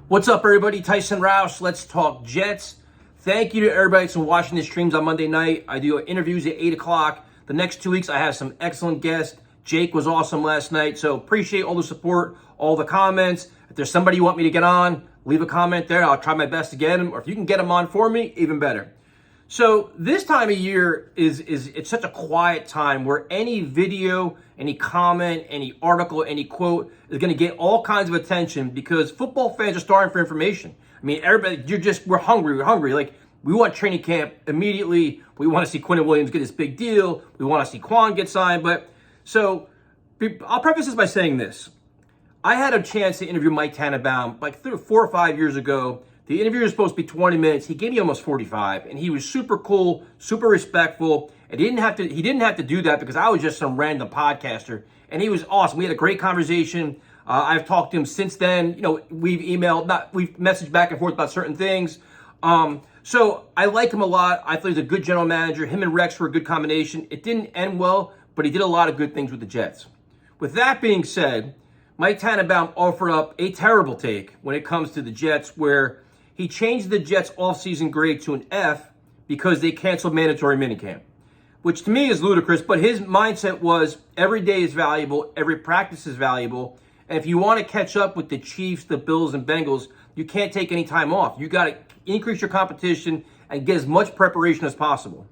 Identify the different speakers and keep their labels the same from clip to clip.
Speaker 1: What's up, everybody? Tyson Roush. Let's talk Jets. Thank you to everybody that's been watching the streams on Monday night. I do interviews at 8 o'clock. The next 2 weeks, I have some excellent guests. Jake was awesome last night, so appreciate all the support, all the comments. If there's somebody you want me to get on, leave a comment there. I'll try my best to get them, or if you can get them on for me, even better. So this time of year it's such a quiet time where any video, any comment, any article, any quote is going to get all kinds of attention because football fans are starving for information. I mean, everybody, we're hungry. Like, we want training camp immediately. We want to see Quinn Williams get this big deal. We want to see Quan get signed. So I'll preface this by saying this. I had a chance to interview Mike Tannenbaum like 4 or 5 years ago. The interview was supposed to be 20 minutes. He gave me almost 45, and he was super cool, super respectful. And he didn't have to do that because I was just some random podcaster, and he was awesome. We had a great conversation. I've talked to him since then. You know, we've messaged back and forth about certain things. So I like him a lot. I thought he's a good general manager. Him and Rex were a good combination. It didn't end well, but he did a lot of good things with the Jets. With that being said, Mike Tannenbaum offered up a terrible take when it comes to the Jets, where he changed the Jets' offseason grade to an F because they canceled mandatory minicamp, which to me is ludicrous, but his mindset was every day is valuable, every practice is valuable, and if you want to catch up with the Chiefs, the Bills, and Bengals, you can't take any time off. You got to increase your competition and get as much preparation as possible.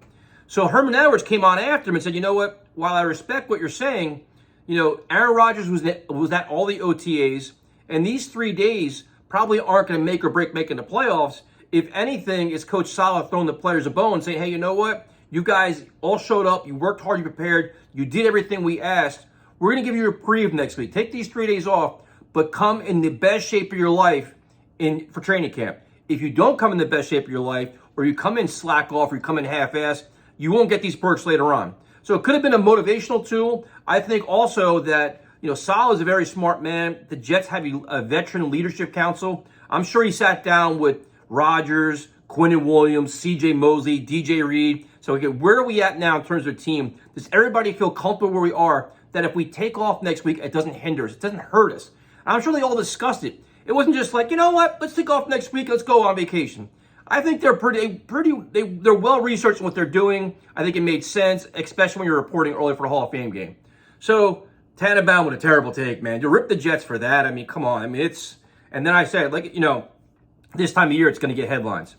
Speaker 1: So Herman Edwards came on after him and said, you know what, while I respect what you're saying, you know, Aaron Rodgers was at all the OTAs, and these 3 days probably aren't going to make or break making the playoffs. If anything, is Coach Saleh throwing the players a bone and saying, hey, you know what? You guys all showed up. You worked hard. You prepared. You did everything we asked. We're going to give you a reprieve next week. Take these 3 days off, but come in the best shape of your life for training camp. If you don't come in the best shape of your life, or you come in slack off, or you come in half-assed, you won't get these perks later on. So it could have been a motivational tool. I think also that, you know, Saleh is a very smart man. The Jets have a veteran leadership council. I'm sure he sat down with Rodgers, Quinn Williams, C.J. Mosley, D.J. Reed. So again, where are we at now in terms of team? Does everybody feel comfortable where we are, that if we take off next week, it doesn't hinder us, it doesn't hurt us? And I'm sure they all discussed it. It wasn't just like, you know what, let's take off next week, let's go on vacation. I think they're they're well-researched in what they're doing. I think it made sense, especially when you're reporting early for the Hall of Fame game. So Tannenbaum with a terrible take, man. You rip the Jets for that. I mean, come on. I mean, and then I said, like, you know, this time of year, it's going to get headlines.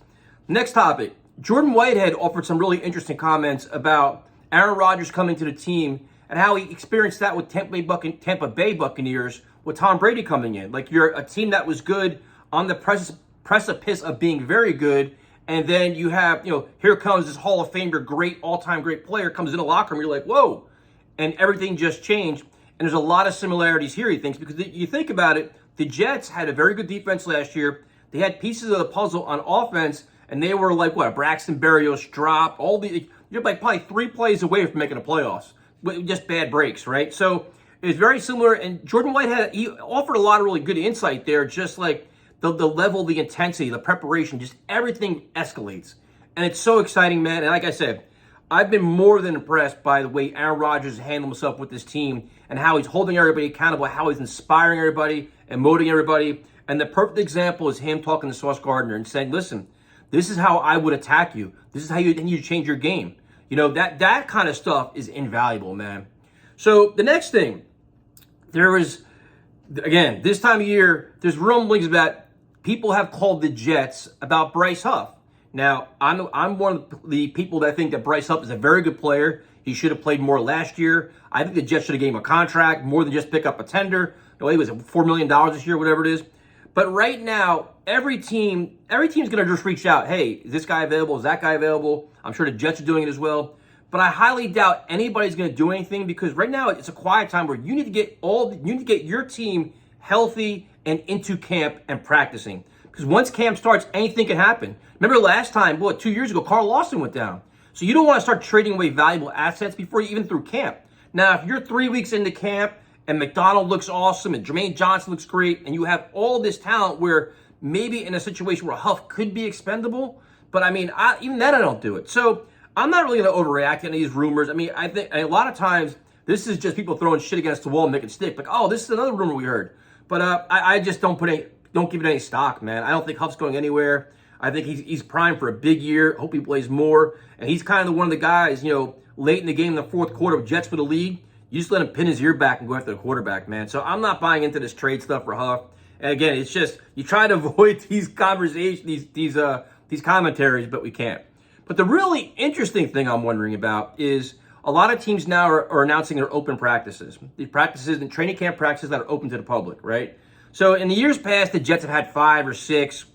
Speaker 1: Next topic. Jordan Whitehead offered some really interesting comments about Aaron Rodgers coming to the team and how he experienced that with Tampa Bay Buccaneers with Tom Brady coming in. Like, you're a team that was good on the precipice of being very good, and then you have, you know, here comes this Hall of Famer, great, all-time great player, comes in the locker room, you're like, whoa, and everything just changed. And there's a lot of similarities here, he thinks, because you think about it, the Jets had a very good defense last year. They had pieces of the puzzle on offense, and they were like, what, a Braxton Berrios drop, you're like probably 3 plays away from making the playoffs, with just bad breaks, right? So it's very similar, and Jordan Whitehead, he offered a lot of really good insight there, just like the level, the intensity, the preparation, just everything escalates. And it's so exciting, man. And like I said, I've been more than impressed by the way Aaron Rodgers has handled himself with this team and how he's holding everybody accountable, how he's inspiring everybody and motivating everybody. And the perfect example is him talking to Sauce Gardner and saying, listen, this is how I would attack you. This is how you change your game. You know, that kind of stuff is invaluable, man. So the next thing, there is, again, this time of year, there's rumblings that people have called the Jets about Bryce Huff. Now, I'm one of the people that think that Bryce Huff is a very good player. He should have played more last year. I think the Jets should have gave him a contract, more than just pick up a tender. No, it was $4 million this year, whatever it is. But right now, every team's going to just reach out. Hey, is this guy available? Is that guy available? I'm sure the Jets are doing it as well. But I highly doubt anybody's going to do anything, because right now it's a quiet time where you need to get your team healthy and into camp and practicing. Because once camp starts, anything can happen. Remember last time, 2 years ago, Carl Lawson went down. So you don't want to start trading away valuable assets before you even through camp. Now, if you're 3 weeks into camp and McDonald looks awesome and Jermaine Johnson looks great, and you have all this talent where maybe in a situation where Huff could be expendable, but I mean, even then I don't do it. So I'm not really going to overreact to these rumors. I mean, I think a lot of times this is just people throwing shit against the wall and making it stick. Like, oh, this is another rumor we heard. But I just don't put any don't give it any stock, man. I don't think Huff's going anywhere. I think he's primed for a big year. Hope he plays more. And he's kind of one of the guys, late in the game in the fourth quarter with Jets for the lead. You just let him pin his ear back and go after the quarterback, man. So I'm not buying into this trade stuff for Huff. And again, it's just you try to avoid these conversations, these commentaries, but we can't. But the really interesting thing I'm wondering about is a lot of teams now are announcing their open practices. These practices and training camp practices that are open to the public, right? So in the years past, the Jets have had 5 or 6.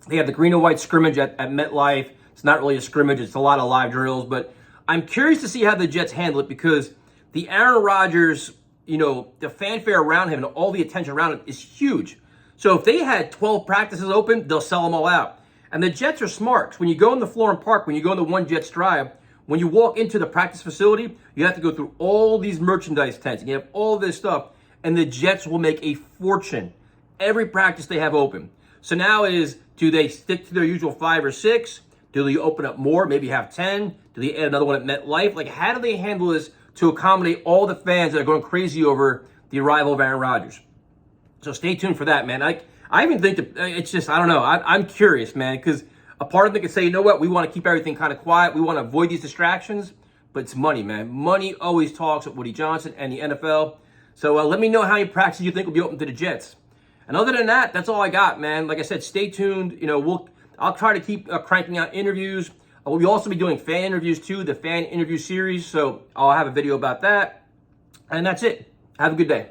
Speaker 1: They have the green and white scrimmage at MetLife. It's not really a scrimmage. It's a lot of live drills. But I'm curious to see how the Jets handle it because the Aaron Rodgers, the fanfare around him and all the attention around him is huge. So if they had 12 practices open, they'll sell them all out. And the Jets are smart. 'Cause when you go in the Florham Park, when you go in the One Jets Drive, when you walk into the practice facility, you have to go through all these merchandise tents. And you have all this stuff. And the Jets will make a fortune every practice they have open. So now do they stick to their usual 5 or 6? Do they open up more, maybe have 10? Do they add another one at MetLife? Like, how do they handle this to accommodate all the fans that are going crazy over the arrival of Aaron Rodgers? So stay tuned for that, man. I even think that it's just, I don't know. I'm curious, man, because a part of me could say, you know what? We want to keep everything kind of quiet. We want to avoid these distractions, but it's money, man. Money always talks with Woody Johnson and the NFL. So let me know how many practices you think will be open to the Jets. And other than that, that's all I got, man. Like I said, stay tuned. I'll try to keep cranking out interviews. We'll also be doing fan interviews too, the fan interview series. So I'll have a video about that. And that's it. Have a good day.